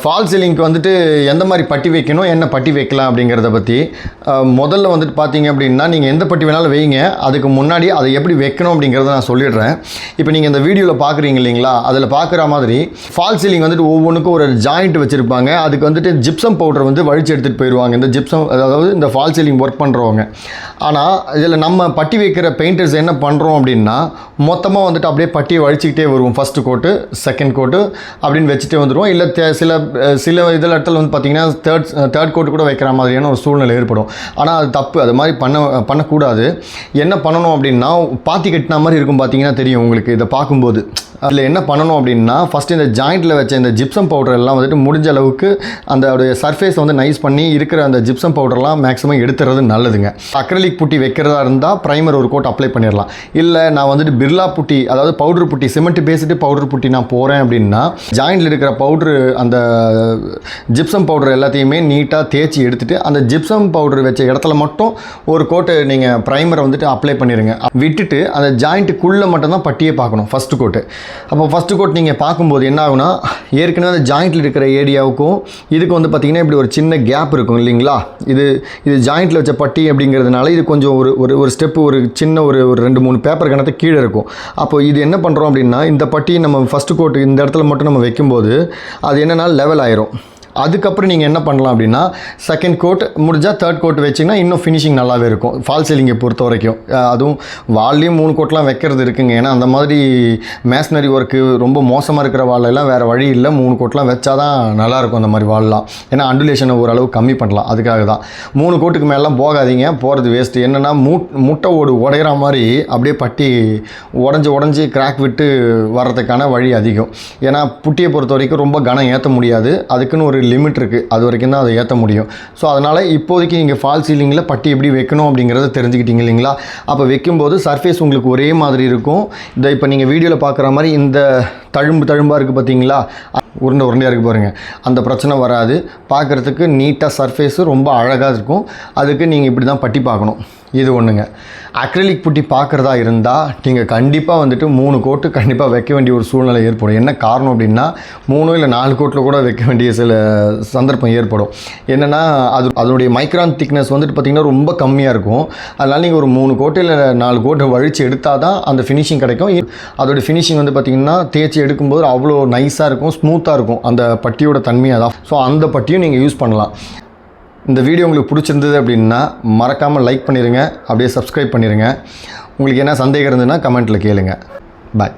Fall சீலிங்க்கு வந்துட்டு எந்த மாதிரி பட்டி வைக்கணும், என்ன பட்டி வைக்கலாம் அப்படிங்கிறத பற்றி முதல்ல வந்துட்டு பார்த்தீங்க அப்படின்னா, நீங்கள் எந்த பட்டி வேணாலும் வைங்க. அதுக்கு முன்னாடி அதை எப்படி வைக்கணும் அப்படிங்கிறத நான் சொல்லிடுறேன். இப்போ நீங்கள் இந்த வீடியோவில் பார்க்குறீங்க இல்லைங்களா, அதில் பார்க்குற மாதிரி ஃபால் சீலிங் வந்துட்டு ஒவ்வொன்றுக்கும் ஒரு ஜாயிண்ட் வச்சுருப்பாங்க. அதுக்கு வந்துட்டு ஜிப்சம் பவுடர் வந்து வழிச்சு எடுத்துகிட்டு போயிடுவாங்க, இந்த ஜிப்சம், அதாவது இந்த ஃபால் சீலிங் ஒர்க் பண்ணுறவங்க. ஆனால் இதில் நம்ம பட்டி வைக்கிற பெயிண்டர்ஸ் என்ன பண்ணுறோம் அப்படின்னா, மொத்தமாக வந்துட்டு அப்படியே பட்டியை வழிச்சிக்கிட்டே வருவோம். ஃபஸ்ட்டு கோட்டு, செகண்ட் கோட்டு அப்படின்னு வச்சுட்டே வந்துடுவோம். இல்லை சில இதில் இடத்துல வந்து பார்த்திங்கன்னா தேர்ட் கோட்டு கூட வைக்கிற மாதிரியான ஒரு சூழ்நிலை ஏற்படும். ஆனால் அது தப்பு. அது மாதிரி பண்ணக்கூடாது. என்ன பண்ணணும் அப்படின்னா, பாத்தி கட்டின மாதிரி இருக்கும், பார்த்தீங்கன்னா தெரியும் உங்களுக்கு இதை பார்க்கும்போது. அதில் என்ன பண்ணணும் அப்படின்னா, ஃபஸ்ட்டு இந்த ஜாயிண்ட்டில் வச்ச இந்த ஜிப்சம் பவுடர் எல்லாம் வந்துட்டு முடிஞ்ச அளவுக்கு அந்த சர்ஃபேஸ் வந்து நைஸ் பண்ணி இருக்கிற அந்த ஜிப்சம் பவுடர்லாம் மேக்ஸிமம் எடுத்துறது நல்லதுங்க. அக்ரலிக் புட்டி வைக்கிறதா இருந்தால் ப்ரைமர் ஒரு கோட் அப்ளை பண்ணிடலாம். இல்லை நான் வந்துட்டு பிர்லா புட்டி, அதாவது பவுடர் புட்டி, சிமெண்ட் பேசிட்டு பவுடர் புட்டி நான் போகிறேன் அப்படின்னா, ஜாயிண்டில் இருக்கிற பவுட்ரு, அந்த ஜிப்சம் பவுடர் எல்லாத்தையுமே நீட்டாக தேய்ச்சி எடுத்துகிட்டு அந்த ஜிப்சம் பவுடர் வச்ச இடத்துல மட்டும் ஒரு கோட்டு நீங்கள் ப்ரைமரை வந்துட்டு அப்ளை பண்ணிடுங்க. விட்டுட்டு அந்த ஜாயிண்ட்டுக்குள்ளே மட்டும்தான் பட்டியே பார்க்கணும் ஃபஸ்ட்டு கோட்டு. அப்போ ஃபஸ்ட்டு கோட் நீங்கள் பார்க்கும்போது என்ன ஆகுனா, ஏற்கனவே அந்த ஜாயிண்ட்டில் இருக்கிற ஏரியாவுக்கும் இதுக்கு வந்து பார்த்திங்கன்னா இப்படி ஒரு சின்ன கேப் இருக்கும் இல்லைங்களா. இது ஜாயிண்ட்டில் வச்ச பட்டி அப்படிங்கிறதுனால இது கொஞ்சம் ஒரு ஸ்டெப்பு, ஒரு சின்ன ஒரு 2-3 பேப்பர் கணத்து கீழே இருக்கும். அப்போ இது என்ன பண்ணுறோம் அப்படின்னா, இந்த பட்டியை நம்ம ஃபஸ்ட்டு கோட்டு இந்த இடத்துல மட்டும் நம்ம வைக்கும்போது அது என்னென்னா லெவல் ஆயிரும். அதுக்கப்புறம் நீங்கள் என்ன பண்ணலாம் அப்படின்னா, செகண்ட் கோட் முடிஞ்சால் தேர்ட் கோட் வச்சிங்கன்னா இன்னும் ஃபினிஷிங் நல்லாவே இருக்கும் ஃபால் சீலிங்கை பொறுத்த வரைக்கும். அதுவும் வால்லையும் 3 கோட்லாம் வைக்கிறது இருக்குங்க. ஏன்னா அந்த மாதிரி மேஸ்னரி ஒர்க்கு ரொம்ப மோசமாக இருக்கிற வாலெல்லாம் வேறு வழி இல்லை, 3 கோட்லாம் வச்சா தான் நல்லாயிருக்கும் அந்த மாதிரி வால்லாம். ஏன்னா அண்டுலேஷனை ஓரளவு கம்மி பண்ணலாம். அதுக்காக தான் 3 கோட்டுக்கு மேலாம் போகாதீங்க, போகிறது வேஸ்ட்டு. என்னென்னா முட்டை ஓடு உடையிற மாதிரி அப்படியே பட்டி உடஞ்சி கிராக் விட்டு வர்றதுக்கான வழி அதிகம். ஏன்னா புட்டியை பொறுத்த வரைக்கும் ரொம்ப கனம் ஏற்ற முடியாது, அதுக்குன்னு ஒரு லிமிட் இருக்குது, அது வரைக்கும் தான் அதை ஏற்ற முடியும். ஸோ அதனால் இப்போதைக்கு நீங்கள் ஃபால் சீலிங்கில் பட்டி எப்படி வைக்கணும் அப்படிங்கிறத தெரிஞ்சுக்கிட்டீங்க இல்லைங்களா. அப்போ வைக்கும்போது சர்ஃபேஸ் உங்களுக்கு ஒரே மாதிரி இருக்கும். இப்போ நீங்கள் வீடியோவில் பார்க்குற மாதிரி இந்த தழும்பாக இருக்குது பார்த்தீங்களா, உருண்டையாக இருக்குது பாருங்கள், அந்த பிரச்சனை வராது. பார்க்குறதுக்கு நீட்டாக சர்ஃபேஸு ரொம்ப அழகாக இருக்கும். அதுக்கு நீங்கள் இப்படி தான் பட்டி பார்க்கணும். இது ஒன்றுங்க. அக்ரிலிக் புட்டி பார்க்குறதா இருந்தால் நீங்கள் கண்டிப்பாக வந்துட்டு 3 கோட்டு கண்டிப்பாக வைக்க வேண்டிய ஒரு சூழ்நிலை ஏற்படும். என்ன காரணம் அப்படின்னா, 3 இல்லை 4 கோட்டில் கூட வைக்க வேண்டிய சில சந்தர்ப்பம் ஏற்படும். என்னென்னா அதனுடைய மைக்ரான் திக்னஸ் வந்துட்டு பார்த்திங்கன்னா ரொம்ப கம்மியாக இருக்கும். அதனால் நீங்கள் ஒரு 3 கோட்டு இல்லை 4 கோட்டு வழித்து எடுத்தால் தான் அந்த ஃபினிஷிங் கிடைக்கும். அதோடய ஃபினிஷிங் வந்து பார்த்திங்கன்னா தேய்ச்சி எடுக்கும்போது அவ்வளோ நைஸாக இருக்கும், ஸ்மூத்தாக இருக்கும் அந்த பட்டியோட தன்மையாக தான். ஸோ அந்த பட்டியும் நீங்கள் யூஸ் பண்ணலாம். இந்த வீடியோ உங்களுக்கு பிடிச்சிருந்தது அப்படின்னா மறக்காமல் லைக் பண்ணிடுங்க, அப்படியே சப்ஸ்கிரைப் பண்ணிடுங்க. உங்களுக்கு என்ன சந்தேகம் இருந்ததுன்னா கமெண்ட்டில் கேளுங்க. பாய்.